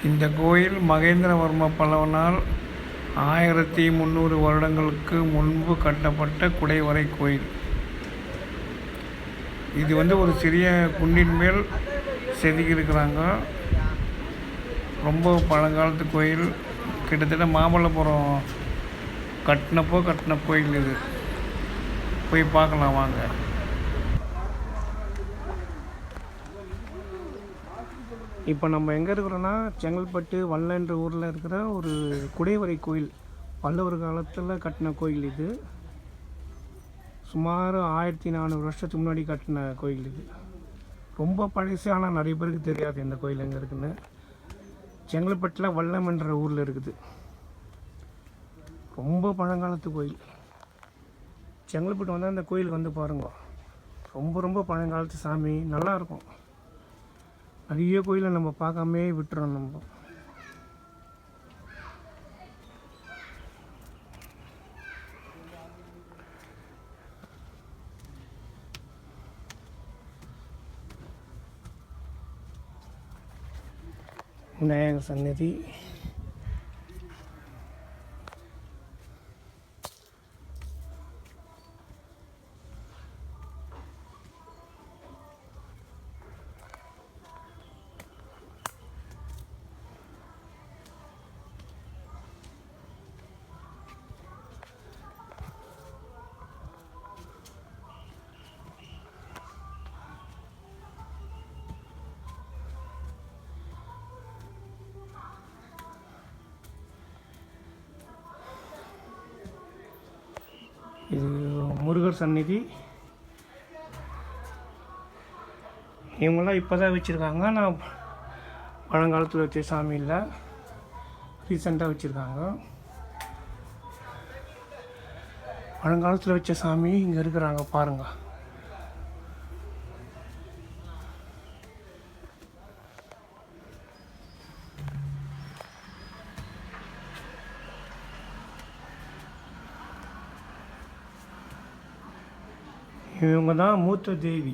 இந்த கோயில் மகேந்திரவர்ம பல்லவனால் 1300 வருடங்களுக்கு முன்பு கட்டப்பட்ட குடைவரை கோயில். இது ஒரு சிறிய குன்றின் மேல் செதுக்கியிருக்கிறாங்க. ரொம்ப பழங்காலத்து கோயில். கிட்டத்தட்ட மாமல்லபுரம் கட்டின கோயில் இது. போய் பார்க்கலாம் வாங்க. இப்போ நம்ம எங்கே இருக்கிறோன்னா செங்கல்பட்டு வல்லன்ற ஊரில் இருக்கிற ஒரு குடைவரை கோயில். பல்லவர் காலத்தில் கட்டின கோயில் இது. சுமார் 1400 வருஷத்துக்கு முன்னாடி கட்டின கோயில் இது. ரொம்ப பழசு, ஆனால் நிறைய பேருக்கு தெரியாது இந்த கோயில் எங்கே இருக்குதுன்னு. செங்கல்பட்டில் வல்லம் என்ற ஊரில் இருக்குது. ரொம்ப பழங்காலத்து கோயில். செங்கல்பட்டு வந்தால் இந்த கோயிலுக்கு பாருங்க. ரொம்ப ரொம்ப பழங்காலத்து சாமி, நல்லாயிருக்கும். நிறைய கோயிலை நம்ம பார்க்காமே விட்டுறோம் நம்ம. விநாயகர் சன்னதி, இது முருகர் சந்நிதி. இவங்களாம் இப்போ தான் வச்சுருக்காங்க. நான் பழங்காலத்தில் வச்ச சாமி இல்லை, ரீசெண்டாக வச்சுருக்காங்க. பழங்காலத்தில் வச்ச சாமி இங்கே இருக்கிறாங்க பாருங்கள். இவங்க தான் மூத்த தேவி.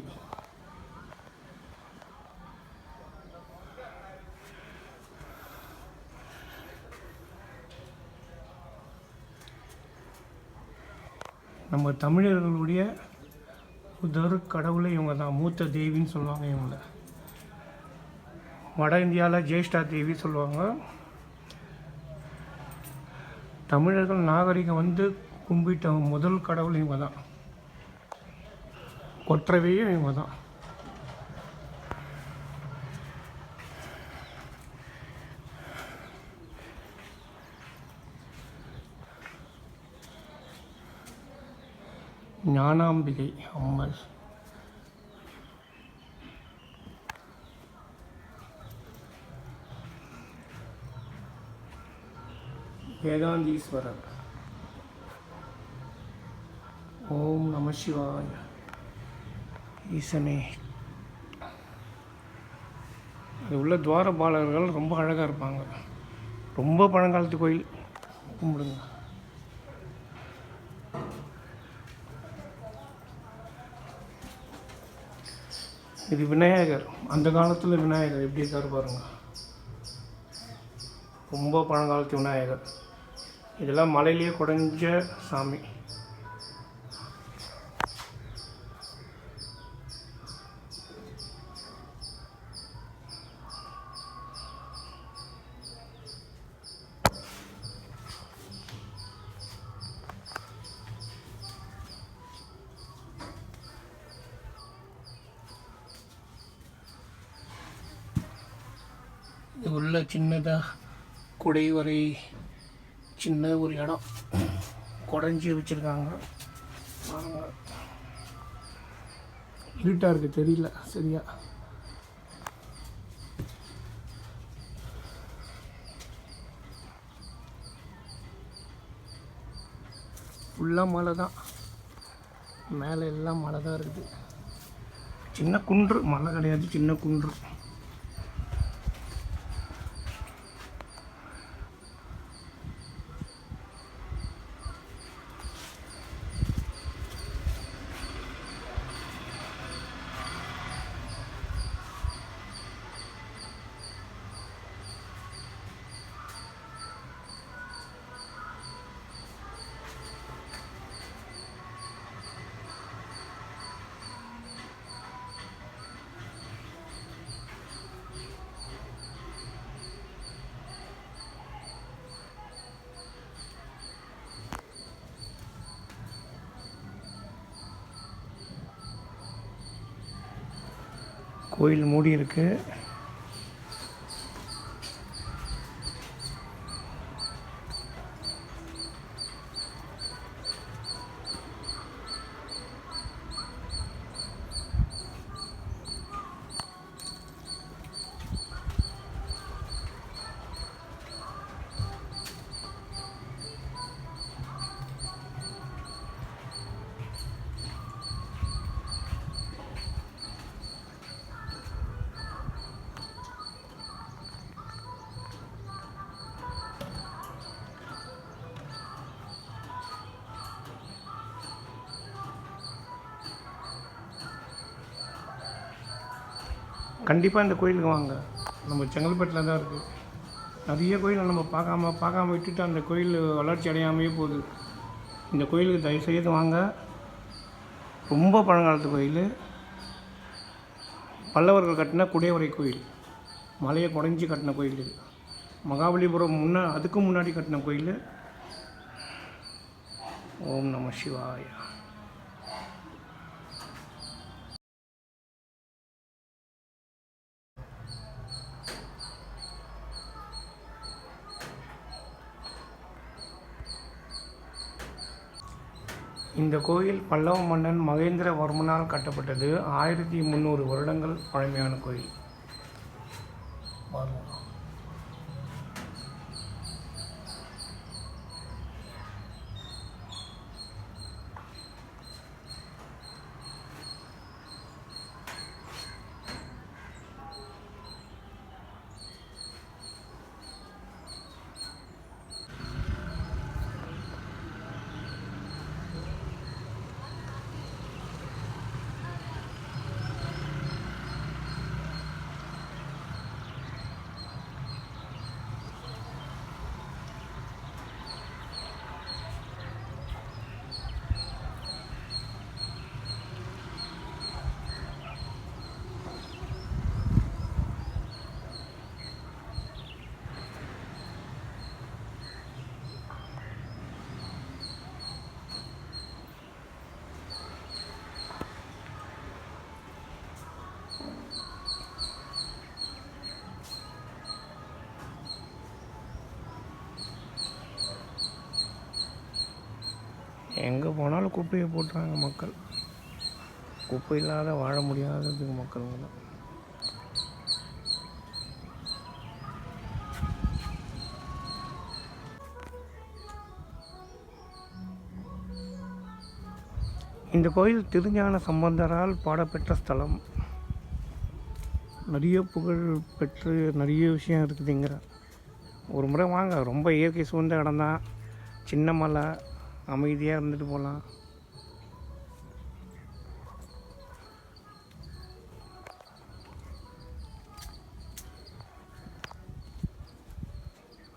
நம்ம தமிழர்களுடைய முதல் கடவுளை இவங்க தான், மூத்த தேவின்னு சொல்லுவாங்க இவங்கள. வட இந்தியாவில் ஜேஷ்டா தேவி சொல்லுவாங்க. தமிழர்கள் நாகரிகம் கும்பிட்ட முதல் கடவுள் இவங்க தான். கொற்றவையும் இவங்க தான். ஞானாம்பிகை அம்மல். வேதாந்தீஸ்வரர். ஓம் நம சிவாய. ஈசனே. அது உள்ள துவாரபாலகர்கள் ரொம்ப அழகாக இருப்பாங்க. ரொம்ப பழங்காலத்து கோயில். கும்பிடுங்க. இது விநாயகர். அந்த காலத்தில் விநாயகர் எப்படி இருக்கார் பாருங்க. ரொம்ப பழங்காலத்து விநாயகர். இதெல்லாம் மலையிலேயே குறைஞ்ச சாமி. இது உள்ள சின்னதாக குடைவரை சின்ன ஒரு இடம் குடஞ்சி வச்சுருக்காங்க. இருட்டாக இருக்குது, தெரியல சரியா. ஃபுல்லாக மலை தான். மேலே எல்லாம் மலை தான் இருக்குது. சின்ன குன்று, மலை கிடையாது, சின்ன குன்று. கோயில் மூடி இருக்குது. கண்டிப்பாக இந்த கோயிலுக்கு வாங்க. நம்ம செங்கல்பட்டில் தான் இருக்குது. நிறைய கோயில் நம்ம பார்க்காம விட்டுட்டு அந்த கோயில் வளர்ச்சி அடையாமையே போகுது. இந்த கோயிலுக்கு தயவுசெய்து வாங்க. ரொம்ப பழங்காலத்து கோயில். பல்லவர்கள் கட்டின குடைவரை கோயில். மலையை குடைஞ்சி கட்டின கோயில் இது. மகாபலிபுரம் அதுக்கு முன்னாடி கட்டின கோயில். ஓம் நம சிவாய. இந்த கோயில் பல்லவ மன்னன் மகேந்திரவர்மனால் கட்டப்பட்டது. 1300 வருடங்கள் பழமையான கோயில். எங்கே போனாலும் குப்பையை போட்டுறாங்க மக்கள். குப்பை இல்லாத வாழ முடியாததுக்கு மக்களுங்க தான். இந்த கோயில் திருஞான சம்பந்தரால் பாடப்பெற்ற ஸ்தலம். நிறைய புகழ் பெற்று நிறைய விஷயம் இருக்குதுங்கிற. ஒரு முறை வாங்க. ரொம்ப இயற்கை சூழ்ந்த இடம் தான். சின்ன மலை, அமைதியாக இருந்துட்டு போகலாம்.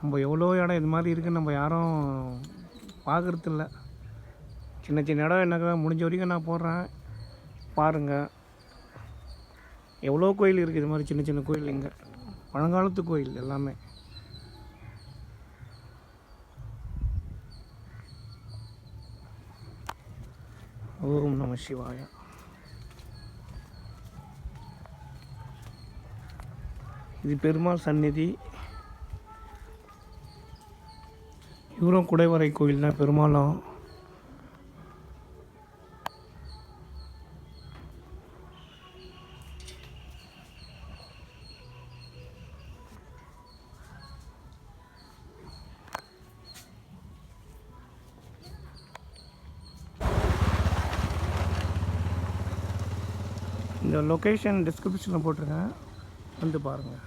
நம்ம எவ்வளோ இடம் இது மாதிரி இருக்குதுன்னு நம்ம யாரும் பார்க்குறதில்ல. சின்ன சின்ன இடம் எனக்கு முடிஞ்ச வரைக்கும் நான் போடுறேன், பாருங்கள். எவ்வளோ கோயில் இருக்குது இது மாதிரி சின்ன சின்ன கோயில். இங்கே பழங்காலத்து கோயில் எல்லாமே. ஓம் நம சிவாய. இது பெருமாள் சந்நிதி. இவரும் குடைவரை கோயில் தான் பெருமாளும். இந்த லொக்கேஷன் டிஸ்கிரிப்ஷனில் போட்டிருக்கேன், வந்து பாருங்கள்.